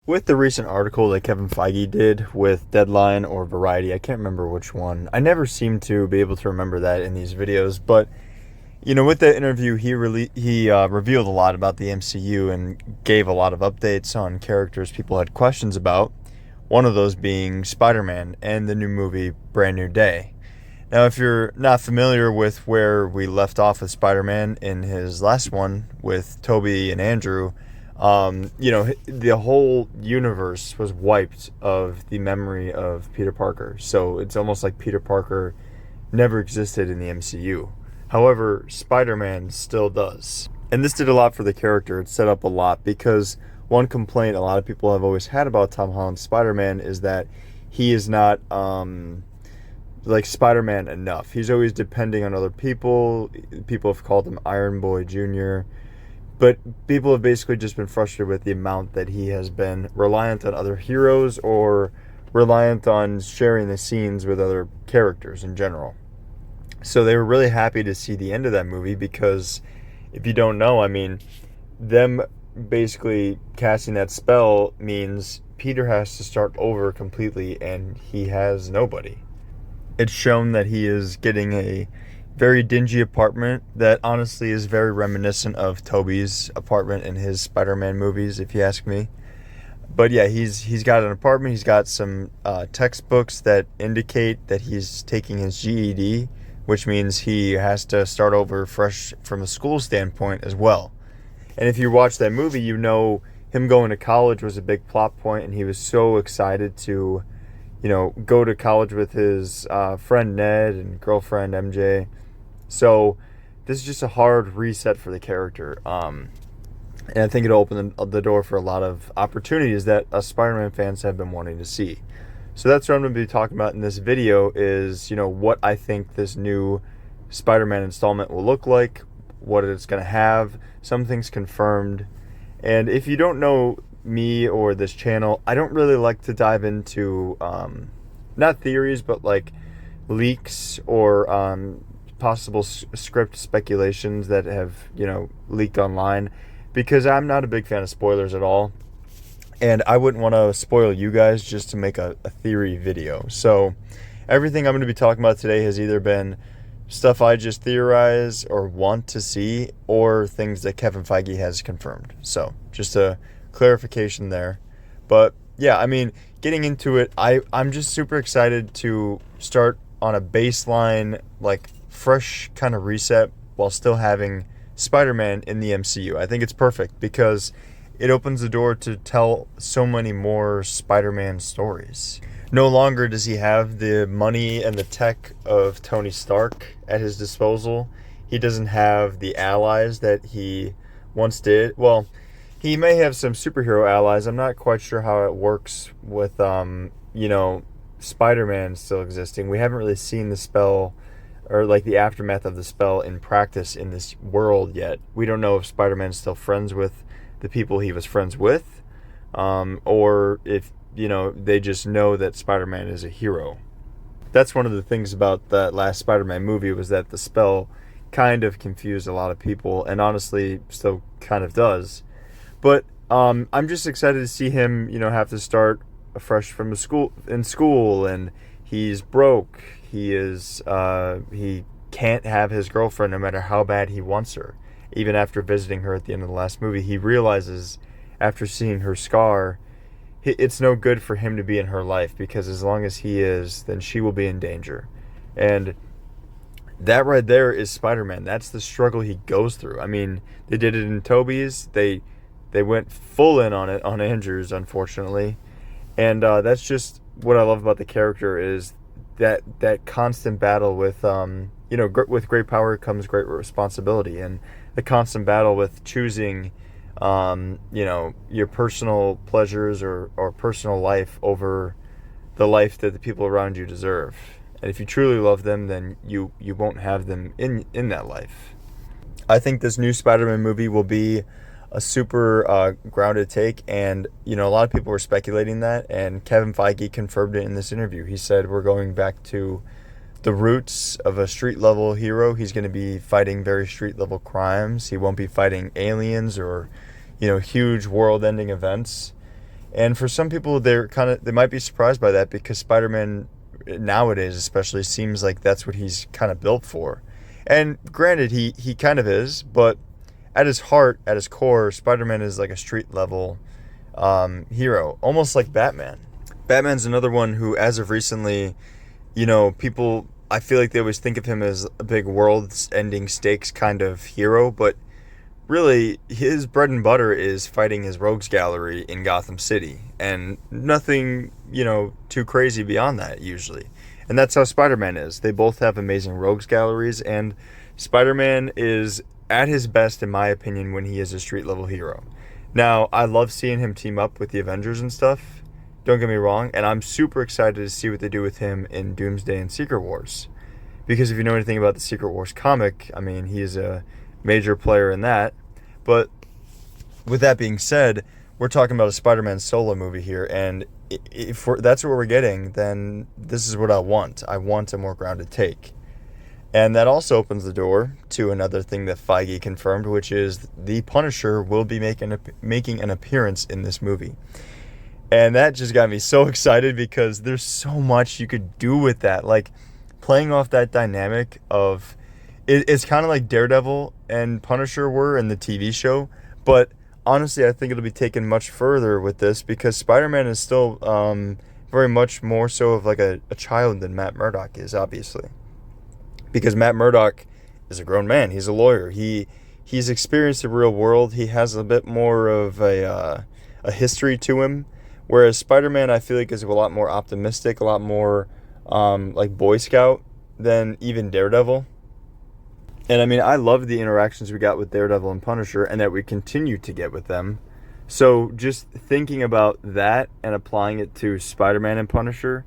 With the recent article that Kevin Feige did with Deadline or Variety, I can't remember which one. I never seem to be able to remember that in these videos, but with that interview, he revealed a lot about the MCU and gave a lot of updates on characters people had questions about. One of those being Spider-Man and the new movie Brand New Day. Now, if you're not familiar with where we left off with Spider-Man in his last one with Tobey and Andrew, the whole universe was wiped of the memory of Peter Parker. So it's almost like Peter Parker never existed in the MCU. However, Spider-Man still does. And this did a lot for the character. It set up a lot because one complaint a lot of people have always had about Tom Holland's Spider-Man is that he is not like Spider-Man enough. He's always depending on other people. People have called him Iron Boy Jr., but people have basically just been frustrated with the amount that he has been reliant on other heroes or reliant on sharing the scenes with other characters in general. So they were really happy to see the end of that movie because if you don't know, them basically casting that spell means Peter has to start over completely and he has nobody. It's shown that he is getting a very dingy apartment that honestly is very reminiscent of Tobey's apartment in his Spider-Man movies, if you ask me. But yeah, he's got an apartment. He's got some textbooks that indicate that he's taking his GED, which means he has to start over fresh from a school standpoint as well. And if you watch that movie, him going to college was a big plot point, and he was so excited to, go to college with his friend Ned and girlfriend MJ. So this is just a hard reset for the character. And I think it'll open the door for a lot of opportunities that us Spider-Man fans have been wanting to see. So that's what I'm going to be talking about in this video is, what I think this new Spider-Man installment will look like, what it's going to have, some things confirmed. And if you don't know me or this channel, I don't really like to dive into, not theories, but like leaks or possible script speculations that have, leaked online, because I'm not a big fan of spoilers at all. And I wouldn't want to spoil you guys just to make a theory video. So everything I'm going to be talking about today has either been stuff I just theorize or want to see, or things that Kevin Feige has confirmed. So just a clarification there. But yeah, getting into it, I'm just super excited to start on a baseline, like fresh kind of reset while still having Spider-Man in the MCU. I think it's perfect because it opens the door to tell so many more Spider-Man stories. No longer does he have the money and the tech of Tony Stark at his disposal. He doesn't have the allies that he once did. Well, he may have some superhero allies. I'm not quite sure how it works with, Spider-Man still existing. We haven't really seen the spell or like the aftermath of the spell in practice in this world yet. We don't know if Spider-Man's still friends with the people he was friends with, or if they just know that Spider-Man is a hero. That's one of the things about that last Spider-Man movie, was that the spell kind of confused a lot of people, and honestly still kind of does. But I'm just excited to see him have to start afresh from school, and he's broke. He can't have his girlfriend no matter how bad he wants her. Even after visiting her at the end of the last movie, he realizes after seeing her scar, it's no good for him to be in her life, because as long as he is, then she will be in danger. And that right there is Spider-Man. That's the struggle he goes through. They did it in Tobey's. They went full in on it on Andrew's, unfortunately. And that's just what I love about the character, is that constant battle with with great power comes great responsibility, and the constant battle with choosing your personal pleasures or personal life over the life that the people around you deserve. And if you truly love them, then you won't have them in that life. I think this new Spider-Man movie will be a super grounded take, and a lot of people were speculating that, and Kevin Feige confirmed it in this interview. He said we're going back to the roots of a street level hero. He's going to be fighting very street level crimes. He won't be fighting aliens or huge world ending events. And for some people, they might be surprised by that because Spider-Man nowadays especially seems like that's what he's kind of built for. And granted, he kind of is, but at his heart, at his core, Spider-Man is like a street level hero, almost like Batman. Batman's another one who, as of recently, people, I feel like they always think of him as a big world-ending stakes kind of hero, but really, his bread and butter is fighting his rogues gallery in Gotham City, and nothing, too crazy beyond that, usually. And that's how Spider-Man is. They both have amazing rogues galleries, and Spider-Man is at his best, in my opinion, when he is a street-level hero. Now, I love seeing him team up with the Avengers and stuff, don't get me wrong, and I'm super excited to see what they do with him in Doomsday and Secret Wars. Because if you know anything about the Secret Wars comic, I mean, he is a major player in that. But with that being said, we're talking about a Spider-Man solo movie here, and if that's what we're getting, then this is what I want. I want a more grounded take. And that also opens the door to another thing that Feige confirmed, which is the Punisher will be making an appearance in this movie. And that just got me so excited because there's so much you could do with that. Like, playing off that dynamic of... It's kind of like Daredevil and Punisher were in the TV show, but honestly, I think it'll be taken much further with this because Spider-Man is still very much more so of like a child than Matt Murdock is, obviously. Because Matt Murdock is a grown man. He's a lawyer. He's experienced the real world. He has a bit more of a history to him, whereas Spider-Man, I feel like, is a lot more optimistic, a lot more like Boy Scout than even Daredevil. And I mean, I love the interactions we got with Daredevil and Punisher and that we continue to get with them. So just thinking about that and applying it to Spider-Man and Punisher,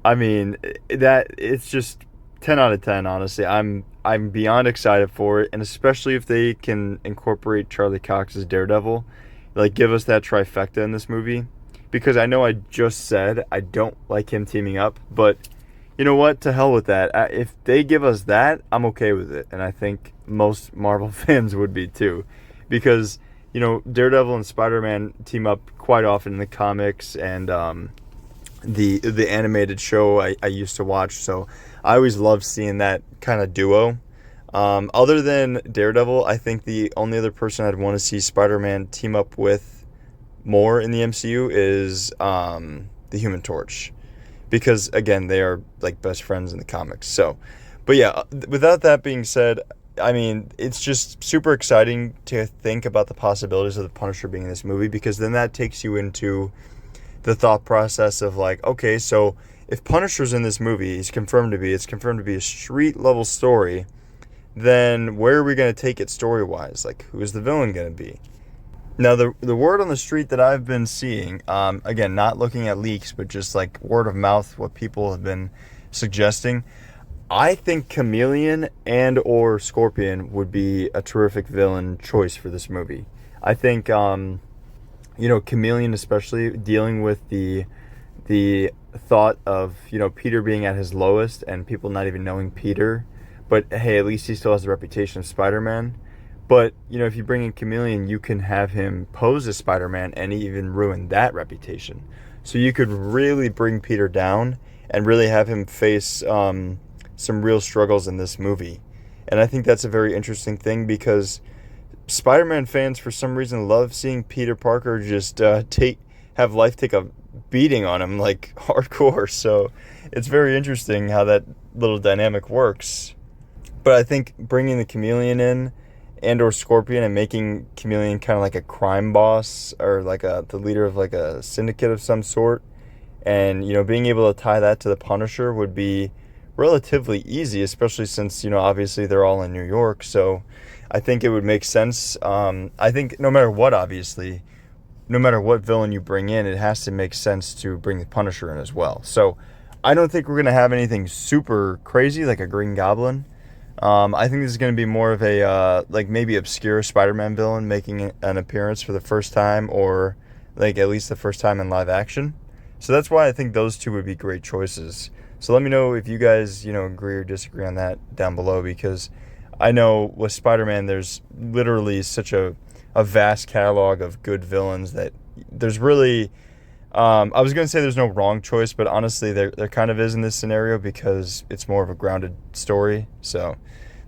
I mean, that it's just 10 out of 10, honestly. I'm beyond excited for it, and especially if they can incorporate Charlie Cox as Daredevil, like give us that trifecta in this movie. Because I know I just said I don't like him teaming up, but you know what? To hell with that. If they give us that, I'm okay with it. And I think most Marvel fans would be too. Because, Daredevil and Spider-Man team up quite often in the comics and the animated show I used to watch. So I always loved seeing that kind of duo. Other than Daredevil, I think the only other person I'd want to see Spider-Man team up with more in the MCU is the Human Torch. Because, again, they are, like, best friends in the comics. So, but yeah, without that being said, I mean, it's just super exciting to think about the possibilities of the Punisher being in this movie. Because then that takes you into the thought process of, like, okay, so if Punisher's in this movie, it's confirmed to be a street-level story, then where are we going to take it story-wise? Like, who is the villain going to be? Now, the word on the street that I've been seeing, again, not looking at leaks, but just like word of mouth, what people have been suggesting, I think Chameleon and or Scorpion would be a terrific villain choice for this movie. I think, Chameleon especially, dealing with the thought of, Peter being at his lowest and people not even knowing Peter, but hey, at least he still has the reputation of Spider-Man. But, if you bring in Chameleon, you can have him pose as Spider-Man and even ruin that reputation. So you could really bring Peter down and really have him face some real struggles in this movie. And I think that's a very interesting thing because Spider-Man fans, for some reason, love seeing Peter Parker just have life take a beating on him, like, hardcore. So it's very interesting how that little dynamic works. But I think bringing the Chameleon in and or Scorpion and making Chameleon kind of like a crime boss or like the leader of like a syndicate of some sort, and being able to tie that to the Punisher would be relatively easy, especially since obviously they're all in New York. So I think it would make sense. I think no matter what, obviously, no matter what villain you bring in, it has to make sense to bring the Punisher in as well. So I don't think we're gonna have anything super crazy like a Green Goblin. I think this is going to be more of a, like, maybe obscure Spider-Man villain making an appearance for the first time, or, like, at least the first time in live action. So that's why I think those two would be great choices. So let me know if you guys, agree or disagree on that down below, because I know with Spider-Man, there's literally such a vast catalog of good villains that there's really, I was going to say there's no wrong choice, but honestly, there kind of is in this scenario because it's more of a grounded story. So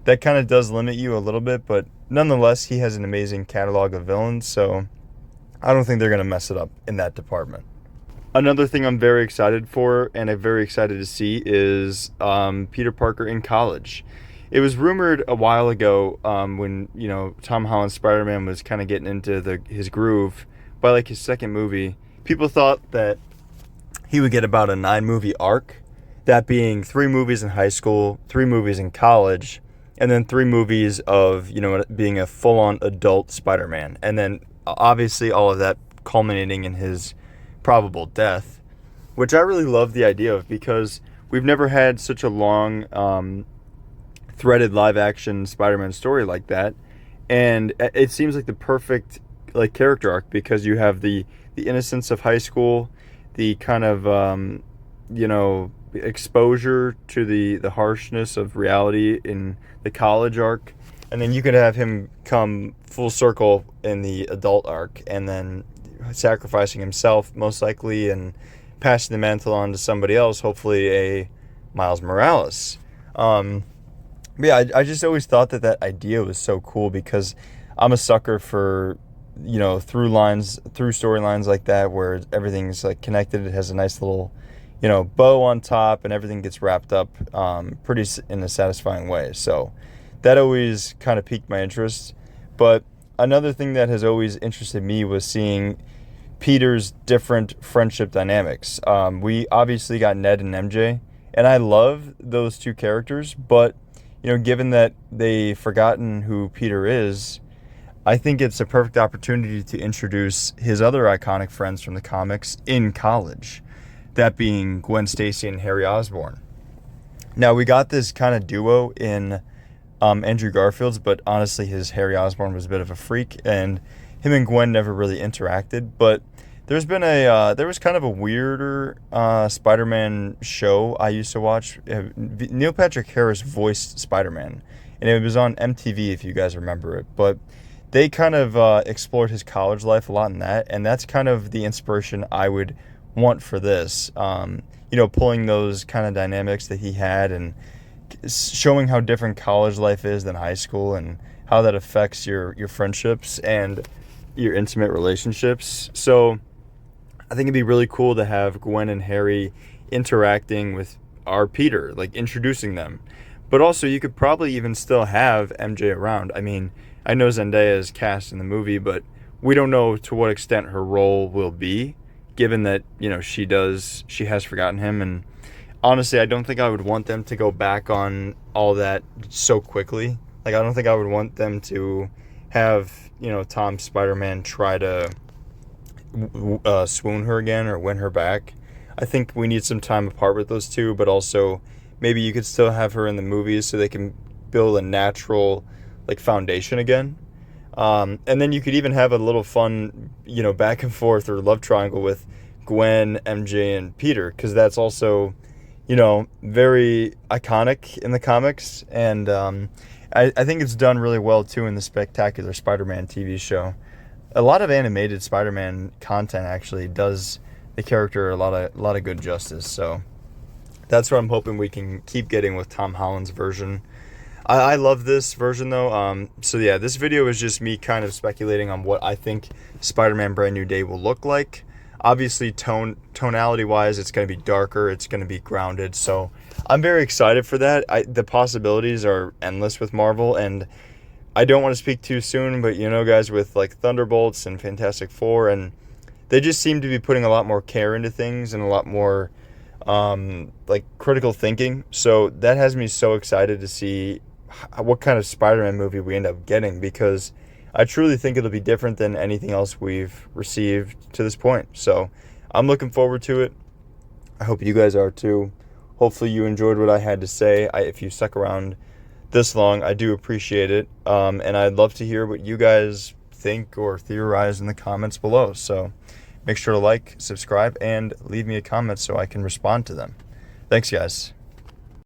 that kind of does limit you a little bit, but nonetheless, he has an amazing catalog of villains. So I don't think they're going to mess it up in that department. Another thing I'm very excited for and I'm very excited to see is Peter Parker in college. It was rumored a while ago when, Tom Holland's Spider-Man was kind of getting into his groove by like his second movie. People thought that he would get about a 9-movie arc, that being 3 movies in high school, 3 movies in college, and then 3 movies of, being a full-on adult Spider-Man. And then obviously all of that culminating in his probable death, which I really love the idea of because we've never had such a long threaded live action Spider-Man story like that. And it seems like the perfect like character arc because you have the innocence of high school, the kind of exposure to the harshness of reality in the college arc, and then you could have him come full circle in the adult arc, and then sacrificing himself most likely and passing the mantle on to somebody else, hopefully a Miles Morales. Yeah, I just always thought that idea was so cool because I'm a sucker for through storylines like that where everything's like connected. It has a nice little bow on top and everything gets wrapped up in a satisfying way. So that always kind of piqued my interest. But another thing that has always interested me was seeing Peter's different friendship dynamics. We obviously got Ned and MJ, and I love those 2 characters, but given that they've forgotten who Peter is, I think it's a perfect opportunity to introduce his other iconic friends from the comics in college, that being Gwen Stacy and Harry Osborn. Now, we got this kind of duo in Andrew Garfield's, but honestly, his Harry Osborn was a bit of a freak, and him and Gwen never really interacted. But there was kind of a weirder Spider-Man show I used to watch. Neil Patrick Harris voiced Spider-Man, and it was on MTV if you guys remember it. But they kind of explored his college life a lot in that, and that's kind of the inspiration I would want for this. Pulling those kind of dynamics that he had and showing how different college life is than high school and how that affects your friendships and your intimate relationships. So I think it'd be really cool to have Gwen and Harry interacting with our Peter, like introducing them. But also you could probably even still have MJ around. I mean, I know Zendaya is cast in the movie, but we don't know to what extent her role will be, given that, she has forgotten him. And honestly, I don't think I would want them to go back on all that so quickly. Like, I don't think I would want them to have, Tom Spider-Man try to swoon her again or win her back. I think we need some time apart with those 2, but also maybe you could still have her in the movies so they can build a natural, like, foundation again. And then you could even have a little fun, back and forth or love triangle with Gwen, MJ, and Peter, because that's also, very iconic in the comics. And I think it's done really well, too, in the Spectacular Spider-Man TV show. A lot of animated Spider-Man content actually does the character a lot of good justice. So that's what I'm hoping we can keep getting with Tom Holland's version. I love this version, though. So yeah, this video is just me kind of speculating on what I think Spider-Man Brand New Day will look like. Obviously, tonality-wise, it's going to be darker. It's going to be grounded. So I'm very excited for that. The possibilities are endless with Marvel, and I don't want to speak too soon, but guys, with like Thunderbolts and Fantastic Four, and they just seem to be putting a lot more care into things and a lot more like critical thinking. So that has me so excited to see what kind of Spider-Man movie we end up getting, because I truly think it'll be different than anything else we've received to this point. So I'm looking forward to it. I hope you guys are too. Hopefully you enjoyed what I had to say. If you stuck around this long, I do appreciate it. And I'd love to hear what you guys think or theorize in the comments below. So make sure to like, subscribe, and leave me a comment so I can respond to them. Thanks, guys.